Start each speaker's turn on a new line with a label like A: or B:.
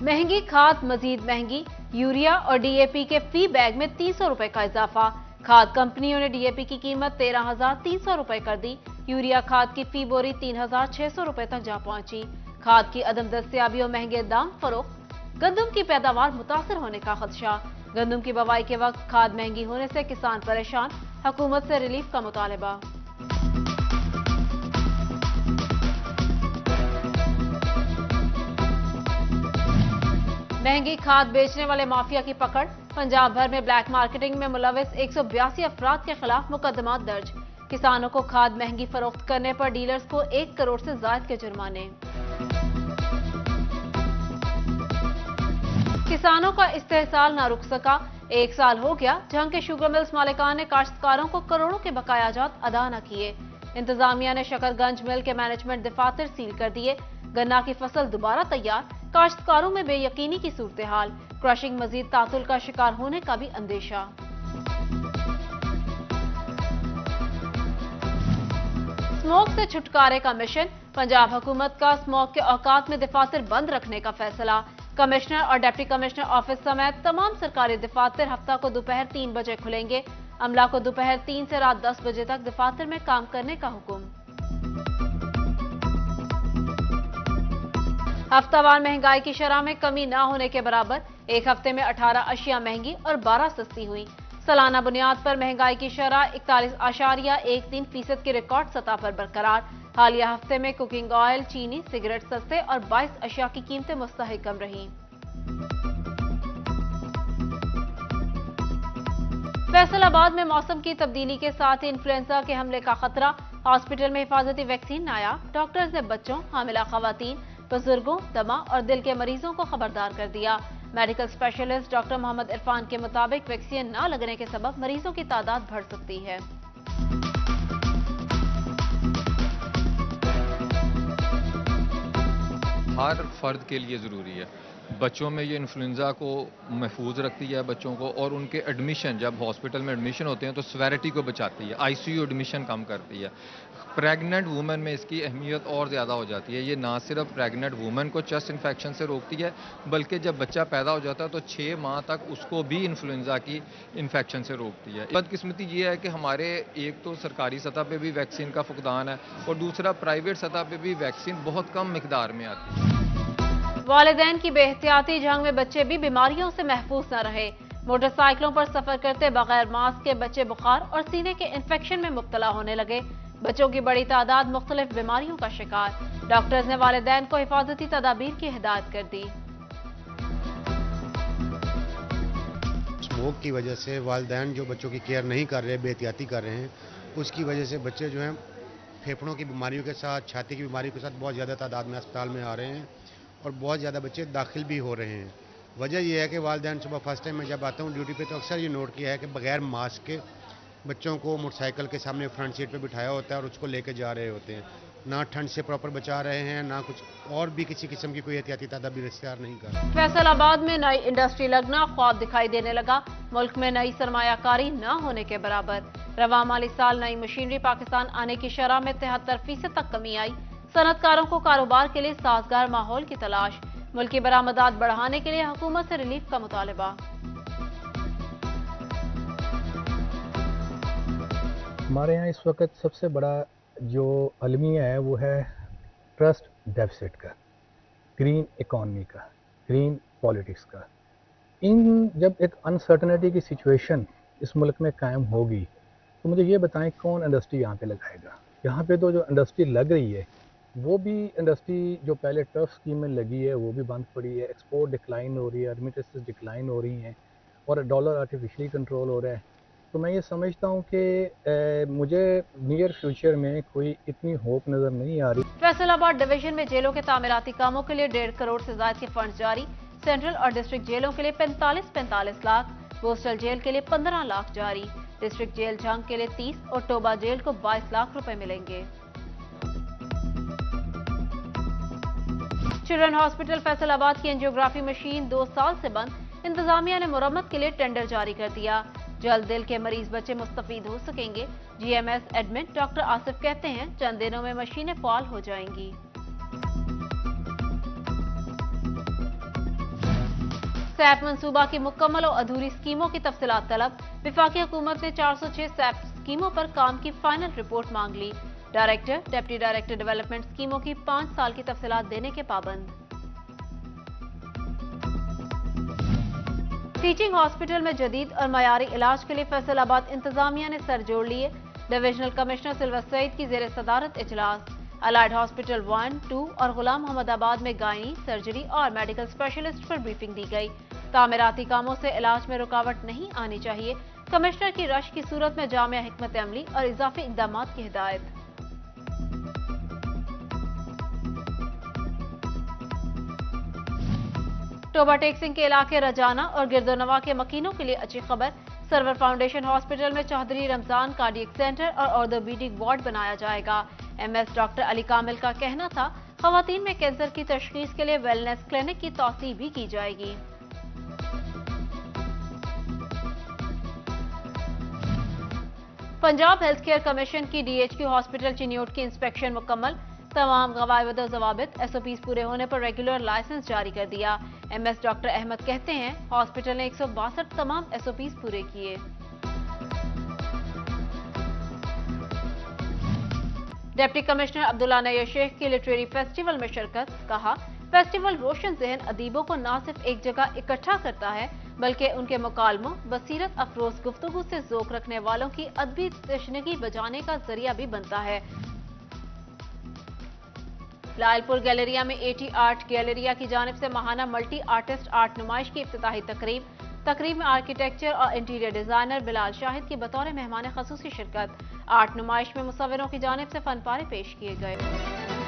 A: महंगी खाद मजीद महंगी, यूरिया और डीएपी के फी बैग में 300 रुपए का इजाफा। खाद कंपनियों ने डीएपी की कीमत 13,300 रुपए कर दी। यूरिया खाद की फी बोरी 3,600 रुपए तक जा पहुंची। खाद की अदम दस्तयाबी और महंगे दाम फरोख्त, गंदम की पैदावार मुतासर होने का खदशा। गंदम की बवाई के वक्त खाद महंगी होने से किसान परेशान, हुकूमत से रिलीफ का मुतालबा। महंगी खाद बेचने वाले माफिया की पकड़, पंजाब भर में ब्लैक मार्केटिंग में मुलविस 182 अफराद के खिलाफ मुकदमात दर्ज। किसानों को खाद महंगी फरोख्त करने पर डीलर्स को 1 करोड़ से ज्यादा के जुर्माने। किसानों का इस्तेहसाल न रुक सका, 1 साल हो गया जंग के शुगर मिल्स मालिकान ने काश्तकारों को करोड़ों के बकायाजात अदा न किए। इंतजामिया ने शकरगंज मिल के मैनेजमेंट दफातर सील कर दिए। गन्ना की फसल दोबारा तैयार, काश्तकारों में बेयकीनी की सूरत हाल। क्रशिंग मजीद तातुल का शिकार होने का भी अंदेशा। स्मोक से छुटकारे का मिशन, पंजाब हुकूमत का स्मोक के औकात में दफातर बंद रखने का फैसला। कमिश्नर और डिप्टी कमिश्नर ऑफिस समेत तमाम सरकारी दफातर हफ्ता को दोपहर 3 बजे खुलेंगे। अमला को दोपहर 3 से रात 10 बजे तक दफातर में काम करने का हुक्म। हफ्तावार महंगाई की शरह में कमी न होने के बराबर, एक हफ्ते में 18 अशिया महंगी और 12 सस्ती हुई। सालाना बुनियाद पर महंगाई की शरह 41.13% की रिकॉर्ड सतह पर बरकरार। हालिया हफ्ते में कुकिंग ऑयल, चीनी, सिगरेट सस्ते और 22 अशिया की कीमतें मुस्तहकम रहीं। फैसलाबाद में मौसम की तब्दीली के साथ ही इन्फ्लुएंजा के हमले का खतरा, हॉस्पिटल में हिफाजती वैक्सीन नायाब। डॉक्टर्स ने बच्चों, हामिला खवातीन, बुजुर्गों, दमा और दिल के मरीजों को खबरदार कर दिया। Medical specialist doctor Mohammad Irfan के मुताबिक वैक्सीन न लगने के सबब मरीजों की तादाद बढ़ सकती है।
B: हर फर्द के लिए ज़रूरी है। बच्चों में ये इन्फ्लुएंजा को महफूज रखती है बच्चों को, और उनके एडमिशन, जब हॉस्पिटल में एडमिशन होते हैं तो स्वेरिटी को बचाती है, आईसीयू एडमिशन कम करती है। प्रेग्नेंट वुमेन में इसकी अहमियत और ज़्यादा हो जाती है। ये ना सिर्फ प्रेग्नेंट वुमेन को चेस्ट इन्फेक्शन से रोकती है, बल्कि जब बच्चा पैदा हो जाता है तो 6 माह तक उसको भी इन्फ्लुएंजा की इन्फेक्शन से रोकती है। बदकिस्मती ये है कि हमारे एक तो सरकारी सतह पे भी वैक्सीन का फुकदान है, और दूसरा प्राइवेट सतह पे भी वैक्सीन बहुत कम मिकदार में आती है।
A: वालिदैन की बेहतियाती जंग में बच्चे भी बीमारियों से महफूज न रहे। मोटरसाइकिलों पर सफर करते बगैर मास्क के बच्चे बुखार और सीने के इन्फेक्शन में मुब्तला होने लगे। बच्चों की बड़ी तादाद मुख्तलिफ बीमारियों का शिकार। डॉक्टर्स ने वालिदैन को हिफाजती तदाबीर की हिदायत कर दी।
C: स्मोक की वजह से वालिदैन जो बच्चों की केयर नहीं कर रहे, बेहतियाती कर रहे हैं, उसकी वजह से बच्चे जो हैं फेफड़ों की बीमारियों के साथ, छाती की बीमारियों के साथ बहुत ज़्यादा तादाद में अस्पताल में आ रहे हैं, और बहुत ज़्यादा बच्चे दाखिल भी हो रहे हैं। वजह यह है कि वालिदैन, सुबह फर्स्ट टाइम मैं जब आता हूँ ड्यूटी पे तो अक्सर ये नोट किया है कि बगैर मास्क के बच्चों को मोटरसाइकिल के सामने फ्रंट सीट पे बिठाया होता है और उसको लेके जा रहे होते हैं। ना ठंड से प्रॉपर बचा रहे हैं, ना कुछ और भी किसी किस्म की कोई एहतियाती तदाबीर इख्तियार नहीं कर रहे।
A: फैसलाबाद में नई इंडस्ट्री लगना ख्वाब दिखाई देने लगा। मुल्क में नई सरमायाकारी न होने के बराबर। रवा माली साल नई मशीनरी पाकिस्तान आने की शरह में 73% तक कमी आई। सनतकारों को कारोबार के लिए साजगार माहौल की तलाश। मुल्की बरामदात बढ़ाने के लिए हुकूमत से रिलीफ का मुतालबा।
D: हमारे यहाँ इस वक्त सबसे बड़ा जो अलमिया है वो है ट्रस्ट डेफिसिट का, ग्रीन इकॉनमी का, ग्रीन पॉलिटिक्स का। इन जब एक अनसर्टनिटी की सिचुएशन इस मुल्क में कायम होगी तो मुझे ये बताएं कौन इंडस्ट्री यहाँ पे लगाएगा। यहाँ पे तो जो इंडस्ट्री लग रही है वो भी इंडस्ट्री जो पहले टफ स्कीम में लगी है वो भी बंद पड़ी है। एक्सपोर्ट डिक्लाइन हो रही है, रेमिटेंसेस डिक्लाइन हो रही हैं, और डॉलर आर्टिफिशियली कंट्रोल हो रहा है। तो मैं ये समझता हूँ कि मुझे नियर फ्यूचर में कोई इतनी होप नज़र नहीं आ रही।
A: फैसलाबाद डिवीजन में जेलों के तामीराती कामों के लिए 1.5 करोड़ से ज्यादा के फंड जारी। सेंट्रल और डिस्ट्रिक्ट जेलों के लिए 45-45 लाख, कोस्टल जेल के लिए 15 लाख जारी। डिस्ट्रिक्ट जेल जंग के लिए 30 और टोबा जेल को 22 लाख रुपए मिलेंगे। चिल्ड्रन हॉस्पिटल फैसलाबाद की एंजियोग्राफी मशीन 2 साल से बंद। इंतजामिया ने मुरम्मत के लिए टेंडर जारी कर दिया। जल्द दिल के मरीज बच्चे मुस्तफीद हो सकेंगे। जीएमएस एडमिन डॉक्टर आसिफ कहते हैं चंद दिनों में मशीनें फाल हो जाएंगी। सैप मंसूबा की मुकम्मल और अधूरी स्कीमों की तफसीलात तलब। वफाकी हुकूमत ने 406 सैप स्कीमों पर काम की फाइनल रिपोर्ट मांग ली। डायरेक्टर, डिप्टी डायरेक्टर डेवलपमेंट स्कीमों की 5 साल की तफसीलात देने के पाबंद। टीचिंग हॉस्पिटल में जदीद और मयारी इलाज के लिए फैसलाबाद इंतजामिया ने सर जोड़ लिए। डिविजनल कमिश्नर सिल्वर सईद की जेर सदारत इजलास। अलाइड हॉस्पिटल 1, 2 और गुलाम मोहम्मदाबाद में गायनी, सर्जरी और मेडिकल स्पेशलिस्ट पर ब्रीफिंग दी गई। तामीराती कामों से इलाज में रुकावट नहीं आनी चाहिए। कमिश्नर की रश की सूरत में जामिया हिकमत अमली और इजाफी इकदाम की हिदायत। टोबा टेक्सिंग के इलाके रजाना और गिरदोनवा के मकीनों के लिए अच्छी खबर। सर्वर फाउंडेशन हॉस्पिटल में चौधरी रमजान कार्डियक सेंटर और ऑर्थोपेडिक वार्ड बनाया जाएगा। एमएस डॉक्टर अली कामिल का कहना था, खवातीन में कैंसर की तशखीस के लिए वेलनेस क्लिनिक की तौसीह भी की जाएगी। पंजाब हेल्थ केयर कमीशन की डीएचक्यू हॉस्पिटल चिन्योट की इंस्पेक्शन मुकम्मल। तमाम क़वाइद व ज़वाबित एसओपीज पूरे होने पर रेगुलर लाइसेंस जारी कर दिया। एमएस डॉक्टर अहमद कहते हैं, हॉस्पिटल ने 162 तमाम एसओपीज पूरे किए। डिप्टी कमिश्नर अब्दुल्ला नय्यर शेख की लिटरेरी फेस्टिवल में शिरकत। कहा, फेस्टिवल रोशन ज़हन अदीबों को न सिर्फ एक जगह इकट्ठा करता है बल्कि उनके मुकालमों, बसीरत अफरोज गुफ्तगू से ज़ोक रखने वालों की अदबी तशनगी बजाने का जरिया भी बनता है। लालपुर गैलरिया में एटी आर्ट गैलरिया की जानिब से माहाना मल्टी आर्टिस्ट आर्ट नुमाइश की इफ्तिताही तकरीब में आर्किटेक्चर और इंटीरियर डिजाइनर बिलाल शाहिद की बतौर मेहमान खसूसी शिरकत। आर्ट नुमाइश में मुसव्विरों की जानिब से फन पारे पेश किए गए।